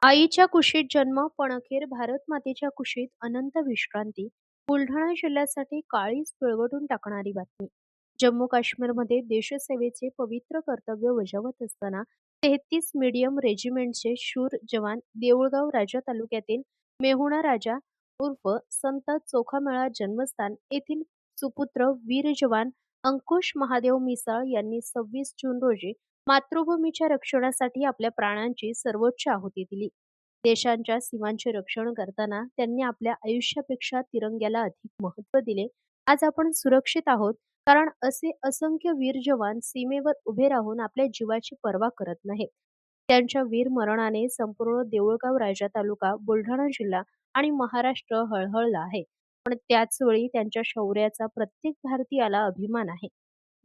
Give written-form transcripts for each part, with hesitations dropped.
आईच्या कुशीत जन्म पण अखेर भारतमातेच्या कुशीत अनंत विश्रांती. बुलढाणा जिल्ह्यासाठी काळीज पिळवटून टाकणारी बातमी. जम्मू काश्मीरमध्ये देशसेवेचे पवित्र कर्तव्य बजावत असताना 33 मीडियम रेजिमेंटचे शूर जवान देऊळगाव राजा तालुक्यातील मेहुणा राजा उर्फ संत चोखामेळा जन्मस्थान येथील सुपुत्र वीर जवान अंकुश महादेव मिसाळ यांनी 26 जून रोजी मातृभूमीच्या रक्षणासाठी आपल्या प्राणांची सर्वोच्च आहुती दिली. देशांच्या सीमांचे रक्षण करताना त्यांनी आपल्या आयुष्यापेक्षा तिरंग्याला अधिक महत्त्व दिले. आज आपण सुरक्षित आहोत, कारण असे असंख्य वीर जवान सीमेवर उभे राहून आपल्या जीवाची पर्वा करत नाहीत. त्यांच्या वीर मरणाने संपूर्ण देऊळगाव राजा तालुका, बुलढाणा जिल्हा आणि महाराष्ट्र हळहळला आहे. पण त्याच वेळी त्यांच्या शौर्याचा प्रत्येक भारतीयाला अभिमान आहे.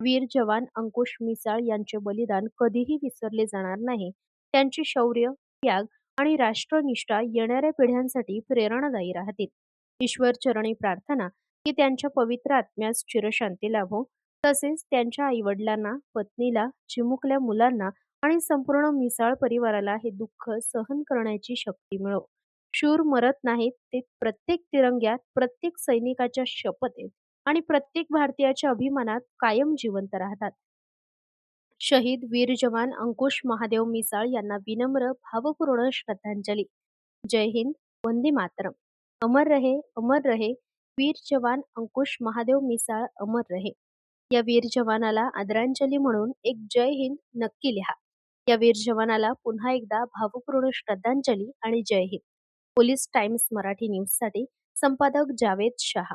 वीर जवान अंकुश मिसाळ यांचे बलिदान कधीही विसरले जाणार नाही. त्यांचे शौर्य, त्याग आणि राष्ट्रनिष्ठा येणाऱ्या पिढ्यांसाठी प्रेरणादायी राहतील. ईश्वरचरणी प्रार्थना की त्यांच्या पवित्र आत्म्यास चिरशांती लाभो. तसेच त्यांच्या आईवडिलांना, पत्नीला, चिमुकल्या मुलांना आणि संपूर्ण मिसाळ परिवाराला हे दुःख सहन करण्याची शक्ती मिळो. शूर मरत नाहीत, ते प्रत्येक तिरंग्यात, प्रत्येक सैनिकाच्या शपथेत आणि प्रत्येक भारतीयाच्या अभिमानात कायम जिवंत राहतात. शहीद वीर जवान अंकुश महादेव मिसाळ यांना विनम्र भावपूर्ण श्रद्धांजली. जय हिंद, वंदे मातरम. अमर रहे वीर जवान अंकुश महादेव मिसाळ, अमर रहे. या वीर जवानाला आदरांजली म्हणून एक जय हिंद नक्की लिहा. या वीर जवानाला पुन्हा एकदा भावपूर्ण श्रद्धांजली आणि जय हिंद. पोलीस टाइम्स मराठी न्यूजसाठी संपादक जावेद शहा.